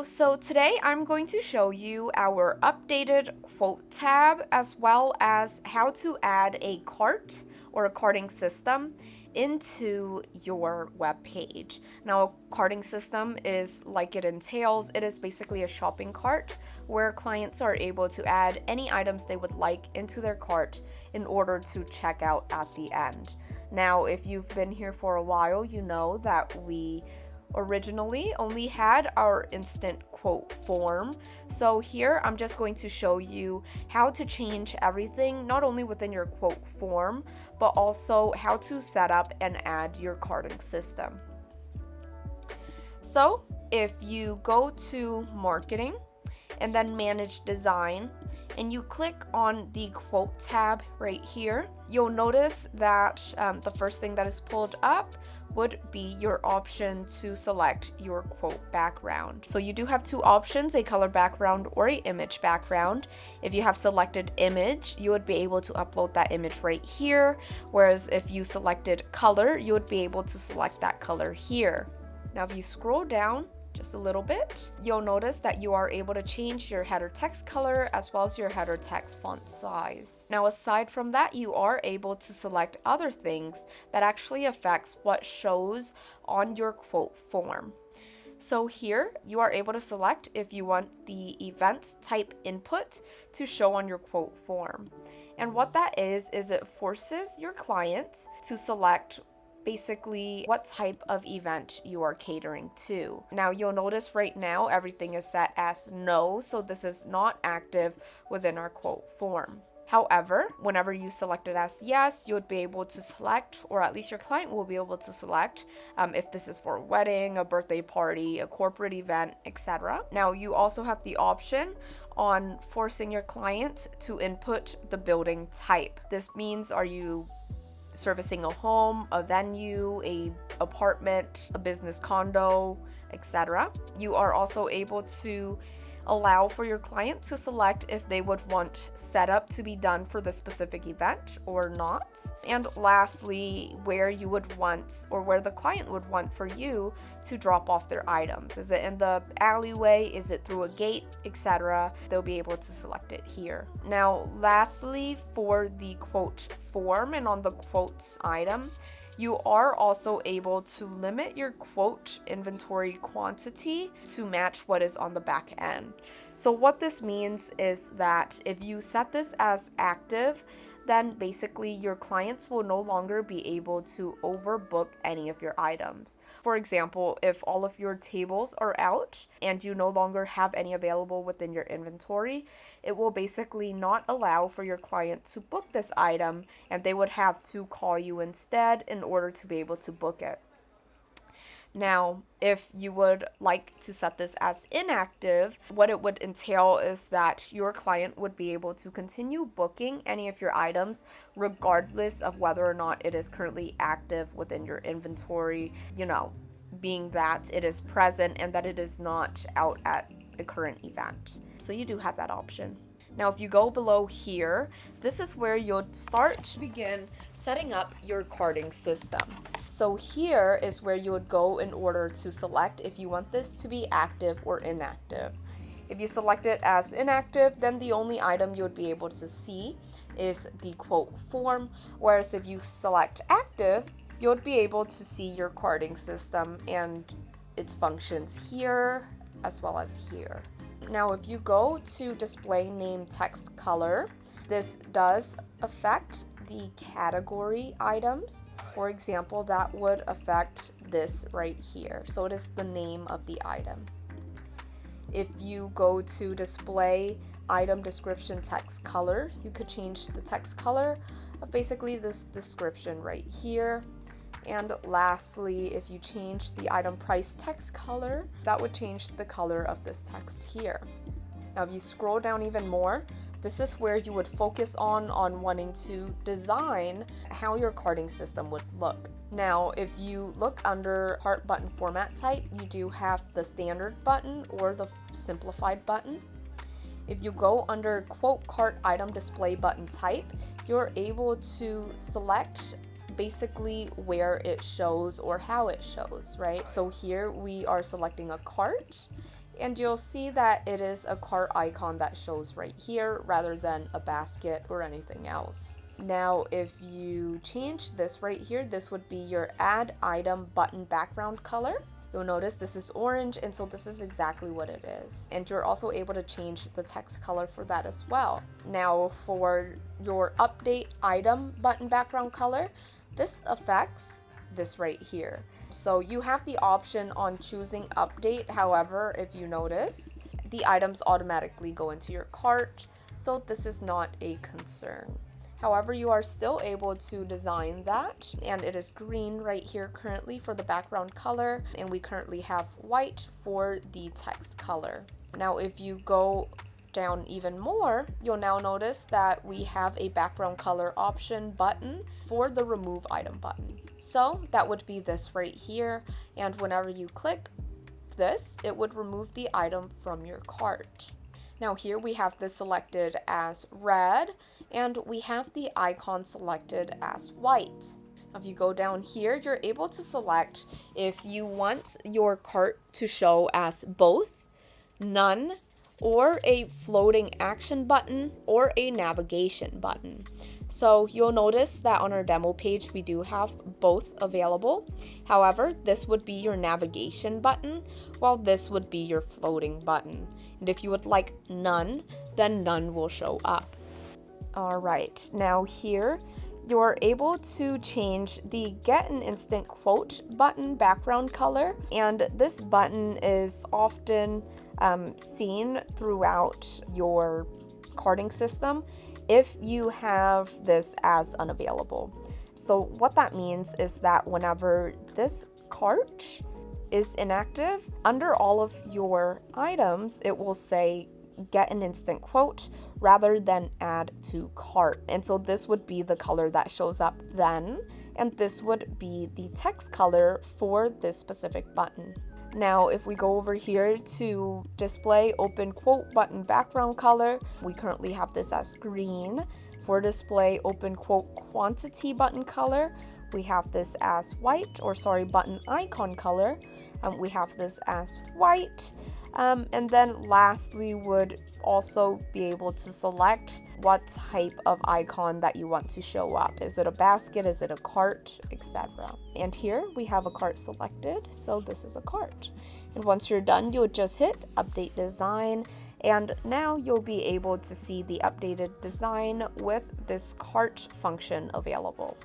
Hello, so today I'm going to show you our updated quote tab as well as how to add a cart or a carting system into your web page. Now, a carting system is like it entails, it is basically a shopping cart where clients are able to add any items they would like into their cart in order to check out at the end. Now, if you've been here for a while, you know that we originally only had our instant quote form. So here I'm just going to show you how to change everything, not only within your quote form, but also how to set up and add your carting system. So if you go to marketing and then manage design, and you click on the quote tab right here, you'll notice that the first thing that is pulled up would be your option to select your quote background. So you do have two options, a color background or a image background. If you have selected image, you would be able to upload that image right here, whereas if you selected color, you would be able to select that color here. Now if you scroll down just a little bit, you'll notice that you are able to change your header text color as well as your header text font size. Now, aside from that, you are able to select other things that actually affects what shows on your quote form. So here you are able to select if you want the event type input to show on your quote form. And what that is it forces your client to select basically what type of event you are catering to. Now you'll notice right now everything is set as no, so this is not active within our quote form. However, whenever you select it as yes, you would be able to select, or at least your client will be able to select, if this is for a wedding, a birthday party, a corporate event, etc. Now you also have the option on forcing your client to input the building type. This means, are you servicing a home, a venue, a apartment, a business condo, etc. You are also able to allow for your client to select if they would want setup to be done for the specific event or not. And lastly, where you would want, or where the client would want for you to drop off their items. Is it in the alleyway? Is it through a gate, etc.? They'll be able to select it here. Now, lastly, for the quote form and on the quotes item, you are also able to limit your quote inventory quantity to match what is on the back end. So what this means is that if you set this as active, then basically your clients will no longer be able to overbook any of your items. For example, if all of your tables are out and you no longer have any available within your inventory, it will basically not allow for your client to book this item, and they would have to call you instead in order to be able to book it. Now, if you would like to set this as inactive, what it would entail is that your client would be able to continue booking any of your items regardless of whether or not it is currently active within your inventory, being that it is present and that it is not out at a current event. So you do have that option. Now, if you go below here, this is where you'll start to begin setting up your carting system. So here is where you would go in order to select if you want this to be active or inactive. If you select it as inactive, then the only item you would be able to see is the quote form, whereas if you select active, you would be able to see your carting system and its functions here as well as here. Now, if you go to display name text color, this does affect the category items. For example, that would affect this right here. So it is the name of the item. If you go to display item description text color, you could change the text color of basically this description right here. And lastly, if you change the item price text color, that would change the color of this text here. Now, if you scroll down even more, this is where you would focus on wanting to design how your carting system would look. Now, if you look under cart button format type, you do have the standard button or the simplified button. If you go under quote cart item display button type, you're able to select basically where it shows or how it shows, right? So here we are selecting a cart, And you'll see that it is a cart icon that shows right here rather than a basket or anything else. Now, if you change this right here, this would be your add item button background color. You'll notice this is orange, and so this is exactly what it is. And you're also able to change the text color for that as well. Now, for your update item button background color, this affects this right here. So you have the option on choosing update. However, if you notice, the items automatically go into your cart, so this is not a concern. However, you are still able to design that, and it is green right here currently for the background color, and we currently have white for the text color. Now, if you go down even more, you'll now notice that we have a background color option button for the remove item button. So that would be this right here, and whenever you click this, it would remove the item from your cart. Now here we have this selected as red, and we have the icon selected as white. If you go down here, you're able to select if you want your cart to show as both, none, or a floating action button, or a navigation button. So you'll notice that on our demo page, we do have both available. However, this would be your navigation button, while this would be your floating button. And if you would like none, then none will show up. All right, now here, you're able to change the get an instant quote button background color, and this button is often seen throughout your carting system if you have this as unavailable. So what that means is that whenever this cart is inactive, under all of your items, it will say get an instant quote rather than add to cart. And so this would be the color that shows up then, and this would be the text color for this specific button. Now, if we go over here to display open quote button background color, we currently have this as green. For display open quote quantity button color, we have this as white, button icon color. We have this as white. And then lastly would also be able to select what type of icon that you want to show up. Is it a basket? Is it a cart? Etc. And here we have a cart selected, so this is a cart. And once you're done, you'll just hit update design, and now you'll be able to see the updated design with this cart function available.